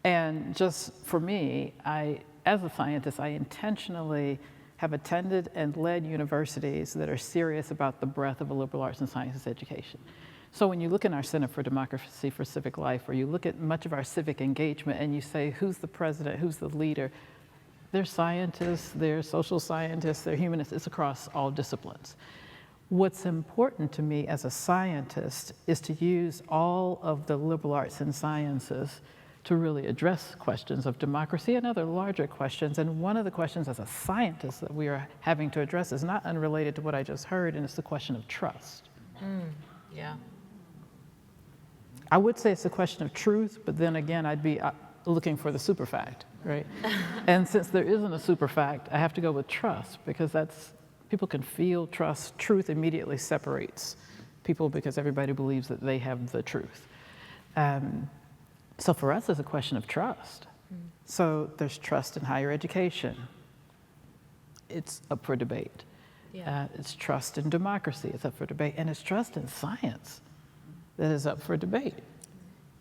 And just for me, as a scientist, I intentionally have attended and led universities that are serious about the breadth of a liberal arts and sciences education. So when you look in our Center for Democracy for Civic Life, or you look at much of our civic engagement and you say, who's the president, who's the leader? They're scientists, they're social scientists, they're humanists. It's across all disciplines. What's important to me as a scientist is to use all of the liberal arts and sciences to really address questions of democracy and other larger questions. And one of the questions as a scientist that we are having to address is not unrelated to what I just heard, and it's the question of trust. Yeah. I would say it's a question of truth, but then again, I'd be looking for the super fact, right? And since there isn't a super fact, I have to go with trust, because people can feel trust. Truth immediately separates people because everybody believes that they have the truth. So for us, it's a question of trust. So there's trust in higher education. It's up for debate. Yeah. It's trust in democracy. It's up for debate. And it's trust in science that is up for debate.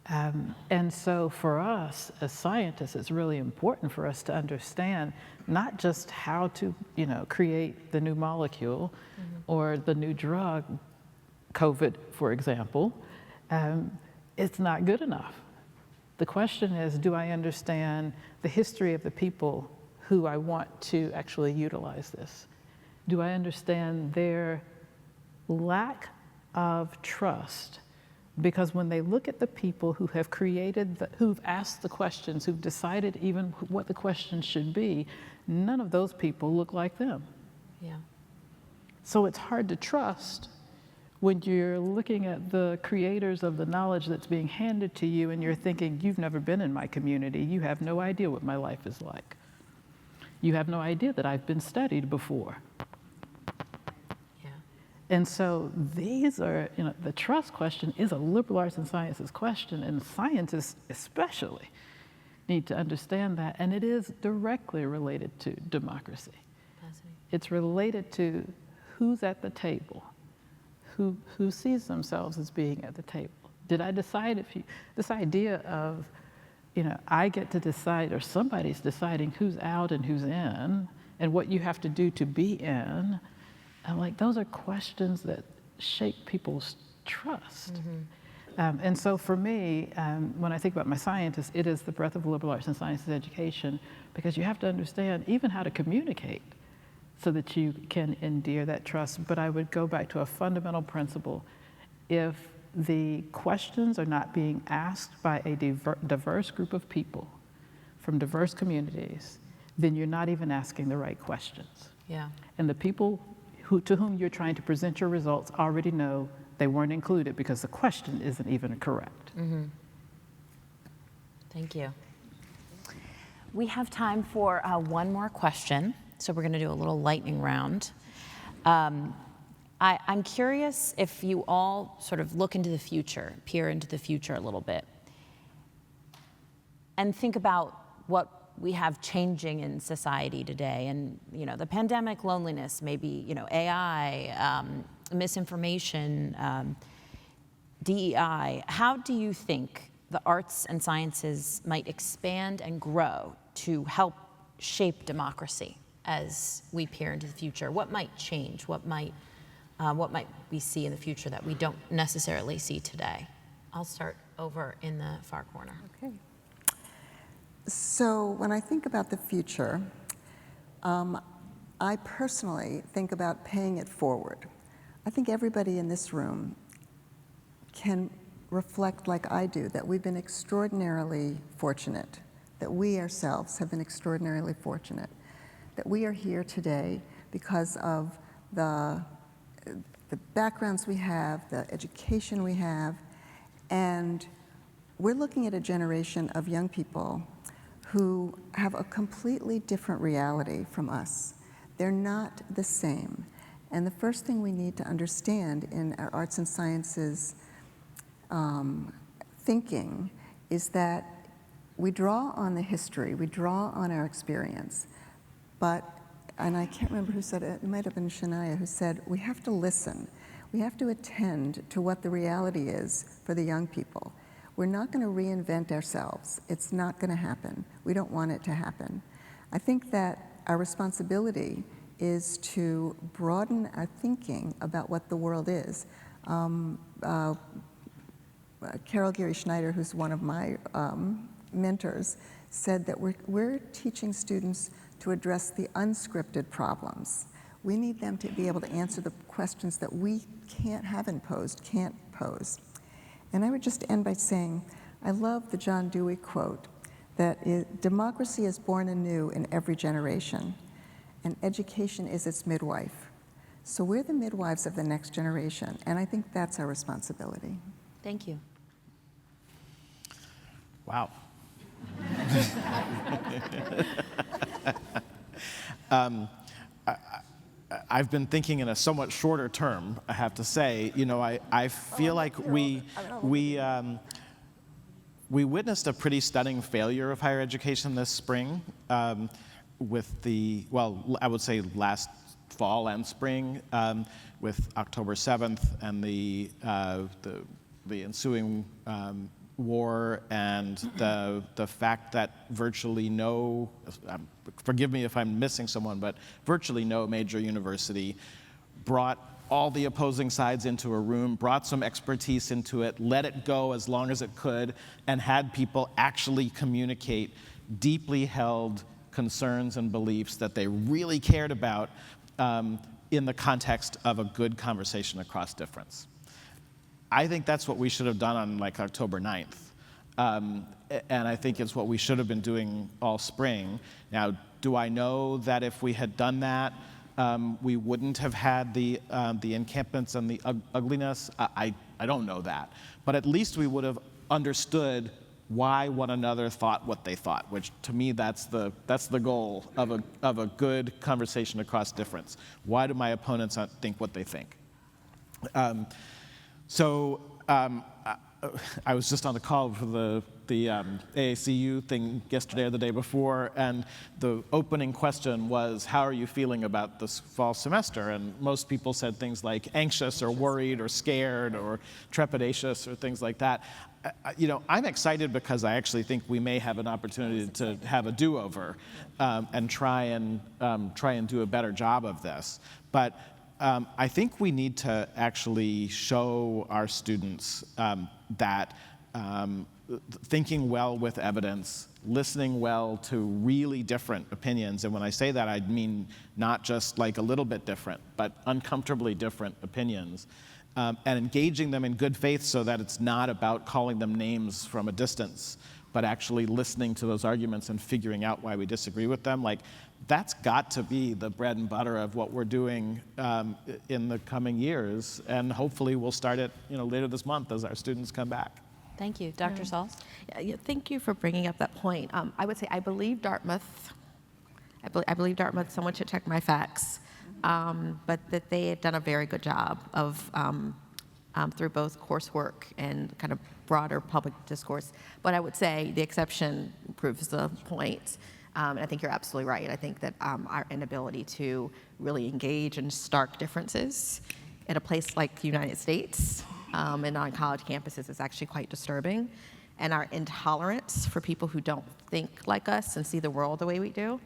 And so for us as scientists, it's really important for us to understand not just how to, create the new molecule or the new drug, COVID, for example. It's not good enough. The question is, do I understand the history of the people who I want to actually utilize this? Do I understand their lack of trust? Because when they look at the people who have who've asked the questions, who've decided even what the questions should be, none of those people look like them. Yeah. So it's hard to trust when you're looking at the creators of the knowledge that's being handed to you and you're thinking, you've never been in my community, you have no idea what my life is like. You have no idea that I've been studied before. Yeah. And so these are, the trust question is a liberal arts and sciences question, and scientists especially need to understand that, and it is directly related to democracy. It's related to who's at the table, who sees themselves as being at the table. Did I decide this idea of, I get to decide, or somebody's deciding who's out and who's in, and what you have to do to be in, and like those are questions that shape people's trust. Mm-hmm. And so for me, when I think about my scientists, it is the breadth of liberal arts and sciences education, because you have to understand even how to communicate so that you can endear that trust. But I would go back to a fundamental principle. If the questions are not being asked by a diverse group of people from diverse communities, then you're not even asking the right questions. Yeah. And the people to whom you're trying to present your results already know they weren't included because the question isn't even correct. Mm-hmm. Thank you. We have time for one more question, so we're going to do a little lightning round. I'm curious if you all sort of look into the future, peer into the future a little bit, and think about what we have changing in society today. And, the pandemic, loneliness, maybe, AI, misinformation, DEI. How do you think the arts and sciences might expand and grow to help shape democracy as we peer into the future? What might change? What might we see in the future that we don't necessarily see today? I'll start over in the far corner. Okay. So when I think about the future, I personally think about paying it forward. I think everybody in this room can reflect like I do, that we've been extraordinarily fortunate, that we ourselves have been extraordinarily fortunate, that we are here today because of the backgrounds we have, the education we have, and we're looking at a generation of young people who have a completely different reality from us. They're not the same. And the first thing we need to understand in our arts and sciences thinking is that we draw on the history, we draw on our experience, and I can't remember who said it, it might have been Shania who said, we have to listen. We have to attend to what the reality is for the young people. We're not going to reinvent ourselves. It's not going to happen. We don't want it to happen. I think that our responsibility is to broaden our thinking about what the world is. Carol Gary Schneider, who's one of my mentors, said that we're teaching students to address the unscripted problems. We need them to be able to answer the questions that we can't pose. And I would just end by saying, I love the John Dewey quote, that democracy is born anew in every generation, and education is its midwife. So we're the midwives of the next generation, and I think that's our responsibility. Thank you. Wow. I've been thinking in a somewhat shorter term, I have to say. I feel like we witnessed a pretty stunning failure of higher education this spring with I would say last fall and spring with October 7th and the ensuing war and the fact that virtually no, forgive me if I'm missing someone, but virtually no major university brought all the opposing sides into a room, brought some expertise into it, let it go as long as it could, and had people actually communicate deeply held concerns and beliefs that they really cared about in the context of a good conversation across difference. I think that's what we should have done on October 9th. And I think it's what we should have been doing all spring. Now, do I know that if we had done that, we wouldn't have had the encampments and the ugliness? I don't know that. But at least we would have understood why one another thought what they thought, which to me that's the goal of a good conversation across difference. Why do my opponents not think what they think? I was just on a call for the AACU thing yesterday or the day before, and the opening question was, how are you feeling about this fall semester? And most people said things like anxious or worried or scared or trepidatious or things like that. I'm excited because I actually think we may have an opportunity to have a do-over and try and do a better job of this. But I think we need to actually show our students that thinking well with evidence, listening well to really different opinions, and when I say that, I mean not just like a little bit different, but uncomfortably different opinions, and engaging them in good faith so that it's not about calling them names from a distance, but actually listening to those arguments and figuring out why we disagree with them. Like, that's got to be the bread and butter of what we're doing in the coming years, and hopefully we'll start it later this month as our students come back. Thank you. Dr. Sauls? Yeah, thank you for bringing up that point. I would say I believe Dartmouth. I believe Dartmouth. Someone should check my facts, but that they had done a very good job of through both coursework and kind of broader public discourse. But I would say the exception proves the point. And I think you're absolutely right. I think that our inability to really engage in stark differences in a place like the United States and on college campuses is actually quite disturbing. And our intolerance for people who don't think like us and see the world the way we do,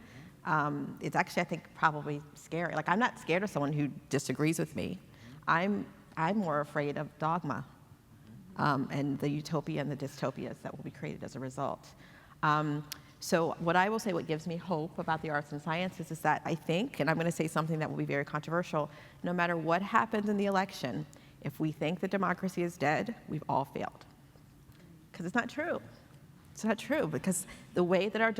it's actually, I think, probably scary. Like, I'm not scared of someone who disagrees with me. I'm more afraid of dogma and the utopia and the dystopias that will be created as a result. So what I will say, what gives me hope about the arts and sciences is that I think, and I'm going to say something that will be very controversial, no matter what happens in the election, if we think that democracy is dead, we've all failed. Because it's not true. It's not true, because the way that our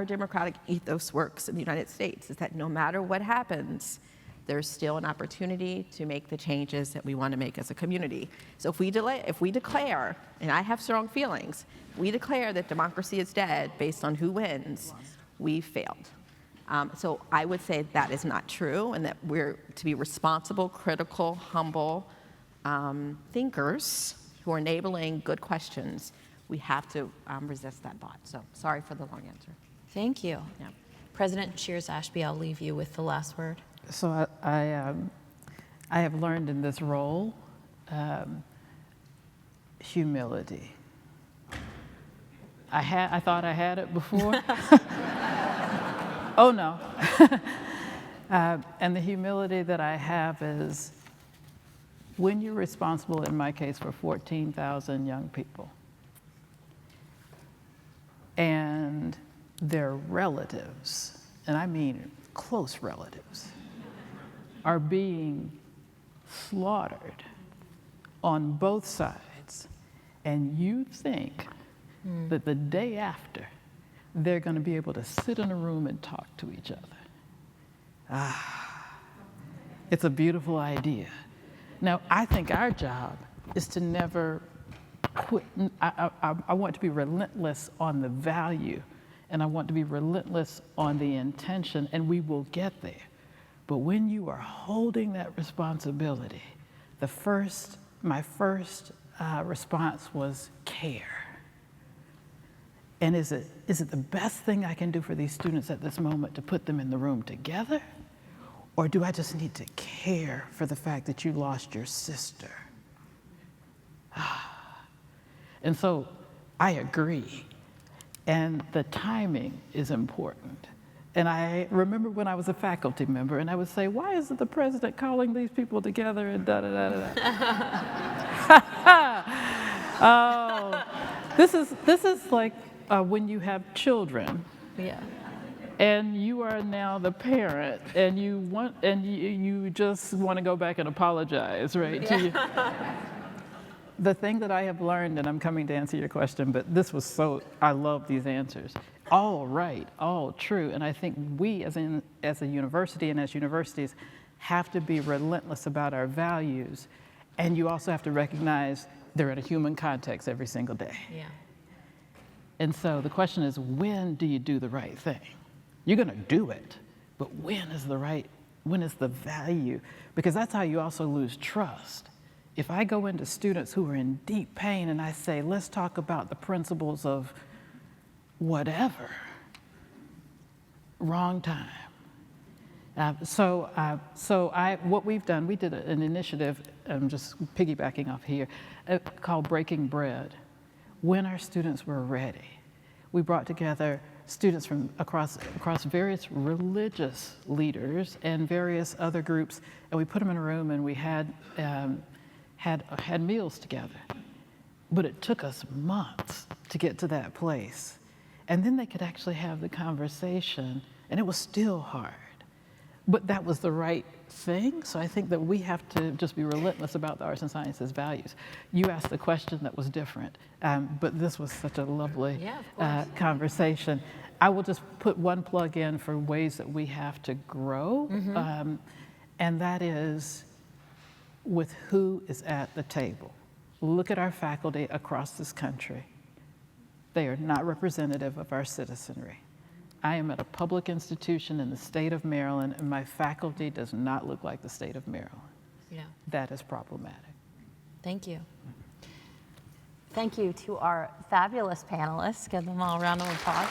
democratic ethos works in the United States is that no matter what happens, there's still an opportunity to make the changes that we want to make as a community. So if we declare, and I have strong feelings, we declare that democracy is dead based on who wins, we failed. So I would say that is not true, and that we're to be responsible, critical, humble thinkers who are enabling good questions. We have to resist that thought. So sorry for the long answer. Thank you. Yeah. President Shears Ashby, I'll leave you with the last word. So I have learned in this role humility. I thought I had it before. Oh no. And the humility that I have is when you're responsible, in my case, for 14,000 young people, and their relatives, and I mean close relatives, are being slaughtered on both sides, and you think that the day after they're going to be able to sit in a room and talk to each other. It's a beautiful idea. Now, I think our job is to never quit. I want to be relentless on the value, and I want to be relentless on the intention, and we will get there. But when you are holding that responsibility, my first response was care. And is it the best thing I can do for these students at this moment to put them in the room together? Or do I just need to care for the fact that you lost your sister? And so I agree. And the timing is important. And I remember when I was a faculty member, and I would say, why isn't the president calling these people together and da-da-da-da-da? Oh, this is like when you have children. Yeah. And you are now the parent, and you just want to go back and apologize, right? Yeah. The thing that I have learned, and I'm coming to answer your question, but I love these answers. all right, all true. And I think we as a university and as universities have to be relentless about our values. And you also have to recognize they're in a human context every single day. Yeah. And so the question is, when do you do the right thing? You're going to do it, but when is the value? Because that's how you also lose trust. If I go into students who are in deep pain and I say, let's talk about the principles of whatever, wrong time. What we've done, we did an initiative, I'm just piggybacking off here, called Breaking Bread. When our students were ready, we brought together students from across various religious leaders and various other groups, and we put them in a room and we had meals together. But it took us months to get to that place. And then they could actually have the conversation, and it was still hard. But that was the right thing, so I think that we have to just be relentless about the arts and sciences values. You asked a question that was different, but this was such a lovely conversation. I will just put one plug in for ways that we have to grow, and that is with who is at the table. Look at our faculty across this country. They are not representative of our citizenry. I am at a public institution in the state of Maryland, and my faculty does not look like the state of Maryland. Yeah. That is problematic. Thank you. Thank you to our fabulous panelists. Give them all a round of applause.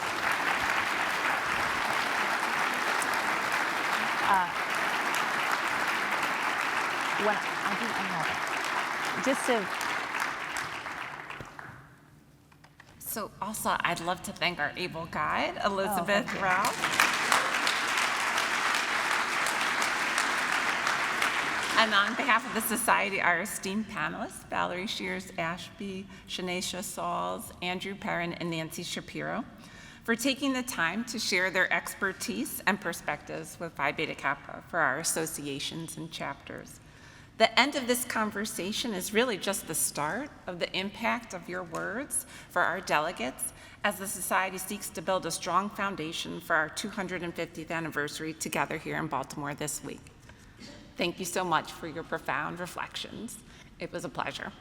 So also, I'd love to thank our able guide, Elizabeth Ralph. And on behalf of the Society, our esteemed panelists, Valerie Shears Ashby, Shanesha Sauls, Andrew Perrin, and Nancy Shapiro, for taking the time to share their expertise and perspectives with Phi Beta Kappa for our associations and chapters. The end of this conversation is really just the start of the impact of your words for our delegates as the Society seeks to build a strong foundation for our 250th anniversary together here in Baltimore this week. Thank you so much for your profound reflections. It was a pleasure.